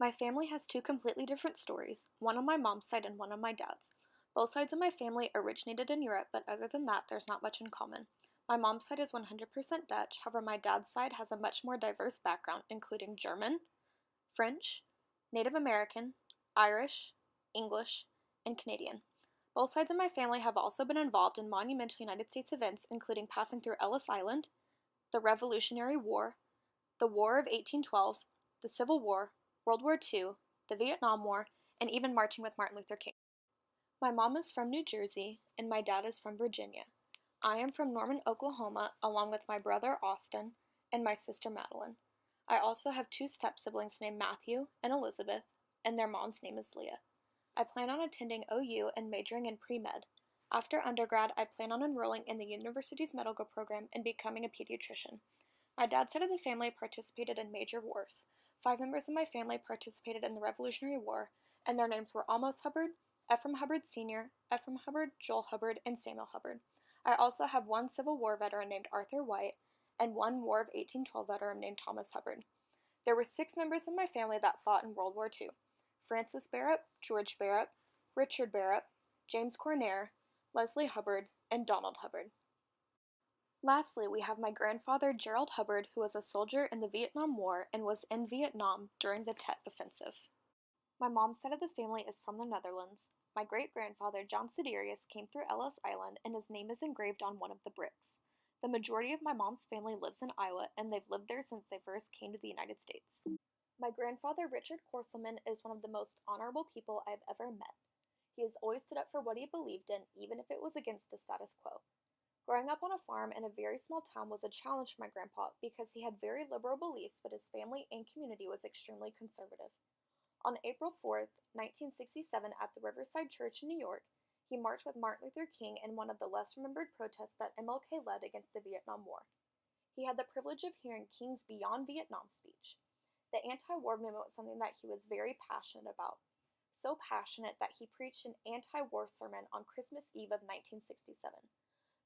My family has two completely different stories, one on my mom's side and one on my dad's. Both sides of my family originated in Europe, but other than that, there's not much in common. My mom's side is 100% Dutch, however, my dad's side has a much more diverse background, including German, French, Native American, Irish, English, and Canadian. Both sides of my family have also been involved in monumental United States events, including passing through Ellis Island, the Revolutionary War, the War of 1812, the Civil War, World War II, the Vietnam War, and even marching with Martin Luther King. My mom is from New Jersey, and my dad is from Virginia. I am from Norman, Oklahoma, along with my brother Austin and my sister Madeline. I also have two step-siblings named Matthew and Elizabeth, and their mom's name is Leah. I plan on attending OU and majoring in pre-med. After undergrad, I plan on enrolling in the university's medical program and becoming a pediatrician. My dad's side of the family participated in major wars. 5 members of my family participated in the Revolutionary War, and their names were Amos Hubbard, Ephraim Hubbard Sr., Ephraim Hubbard, Joel Hubbard, and Samuel Hubbard. I also have one Civil War veteran named Arthur White, and one War of 1812 veteran named Thomas Hubbard. There were 6 members of my family that fought in World War II: Francis Barrett, George Barrett, Richard Barrett, James Cornair, Leslie Hubbard, and Donald Hubbard. Lastly, we have my grandfather Gerald Hubbard, who was a soldier in the Vietnam War and was in Vietnam during the Tet Offensive. My mom's side of the family is from the Netherlands. My great-grandfather John Siderius came through Ellis Island, and his name is engraved on one of the bricks. The majority of my mom's family lives in Iowa, and they've lived there since they first came to the United States. My grandfather Richard Korselman is one of the most honorable people I've ever met. He has always stood up for what he believed in, even if it was against the status quo. Growing up on a farm in a very small town was a challenge for my grandpa because he had very liberal beliefs, but his family and community was extremely conservative. On April 4th, 1967, at the Riverside Church in New York, he marched with Martin Luther King in one of the less remembered protests that MLK led against the Vietnam War. He had the privilege of hearing King's Beyond Vietnam speech. The anti-war movement was something that he was very passionate about. So passionate that he preached an anti-war sermon on Christmas Eve of 1967.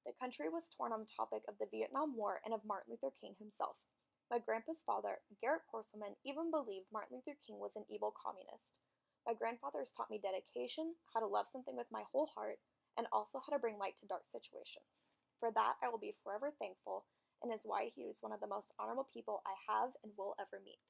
The country was torn on the topic of the Vietnam War and of Martin Luther King himself. My grandpa's father, Garrett Korselman, even believed Martin Luther King was an evil communist. My grandfather has taught me dedication, how to love something with my whole heart, and also how to bring light to dark situations. For that, I will be forever thankful, and is why he is one of the most honorable people I have and will ever meet.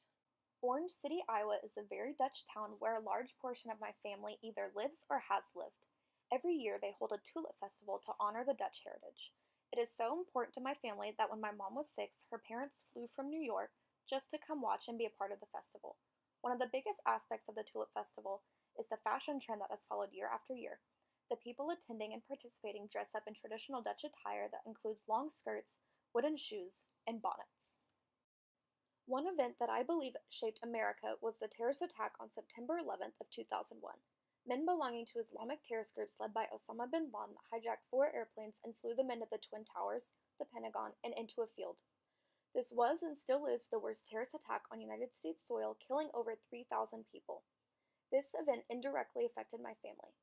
Orange City, Iowa is a very Dutch town where a large portion of my family either lives or has lived. Every year they hold a tulip festival to honor the Dutch heritage. It is so important to my family that when my mom was 6, her parents flew from New York just to come watch and be a part of the festival. One of the biggest aspects of the tulip festival is the fashion trend that has followed year after year. The people attending and participating dress up in traditional Dutch attire that includes long skirts, wooden shoes, and bonnets. One event that I believe shaped America was the terrorist attack on September 11th of 2001. Men belonging to Islamic terrorist groups led by Osama bin Laden hijacked 4 airplanes and flew them into the Twin Towers, the Pentagon, and into a field. This was and still is the worst terrorist attack on United States soil, killing over 3,000 people. This event indirectly affected my family.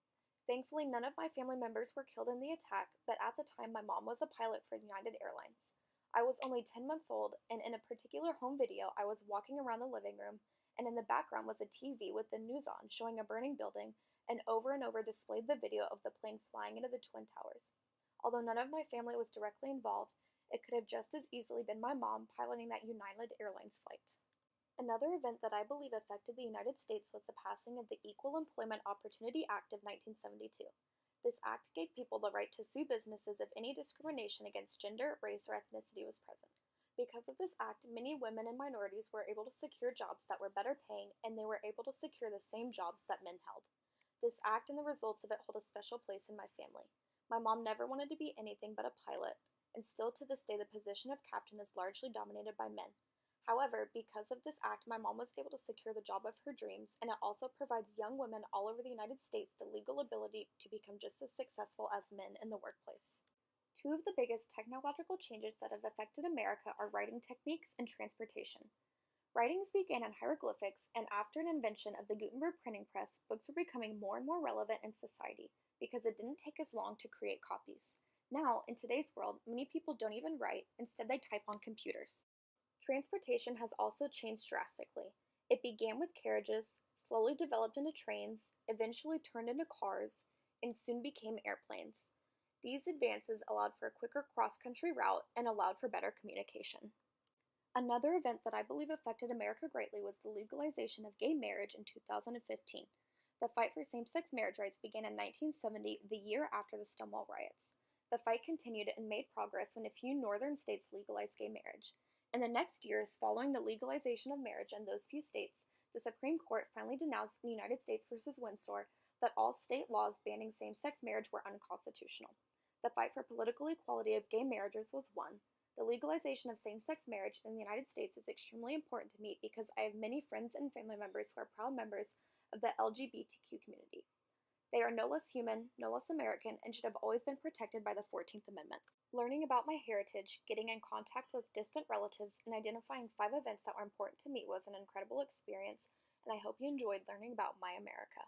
Thankfully, none of my family members were killed in the attack, but at the time my mom was a pilot for United Airlines. I was only 10 months old, and in a particular home video, I was walking around the living room, and in the background was a TV with the news on showing a burning building, and over displayed the video of the plane flying into the Twin Towers. Although none of my family was directly involved, it could have just as easily been my mom piloting that United Airlines flight. Another event that I believe affected the United States was the passing of the Equal Employment Opportunity Act of 1972. This act gave people the right to sue businesses if any discrimination against gender, race, or ethnicity was present. Because of this act, many women and minorities were able to secure jobs that were better paying, and they were able to secure the same jobs that men held. This act and the results of it hold a special place in my family. My mom never wanted to be anything but a pilot, and still to this day the position of captain is largely dominated by men. However, because of this act, my mom was able to secure the job of her dreams, and it also provides young women all over the United States the legal ability to become just as successful as men in the workplace. 2 of the biggest technological changes that have affected America are writing techniques and transportation. Writings began in hieroglyphics, and after an invention of the Gutenberg printing press, books were becoming more and more relevant in society because it didn't take as long to create copies. Now, in today's world, many people don't even write, instead they type on computers. Transportation has also changed drastically. It began with carriages, slowly developed into trains, eventually turned into cars, and soon became airplanes. These advances allowed for a quicker cross country route and allowed for better communication. Another event that I believe affected America greatly was the legalization of gay marriage in 2015. The fight for same sex marriage rights began in 1970, the year after the Stonewall riots. The fight continued and made progress when a few northern states legalized gay marriage. In the next years, following the legalization of marriage in those few states, the Supreme Court finally denounced in United States v. Windsor that all state laws banning same sex marriage were unconstitutional. The fight for political equality of gay marriages was won. The legalization of same sex marriage in the United States is extremely important to me because I have many friends and family members who are proud members of the LGBTQ community. They are no less human, no less American, and should have always been protected by the 14th Amendment. Learning about my heritage, getting in contact with distant relatives, and identifying 5 events that were important to me was an incredible experience, and I hope you enjoyed learning about my America.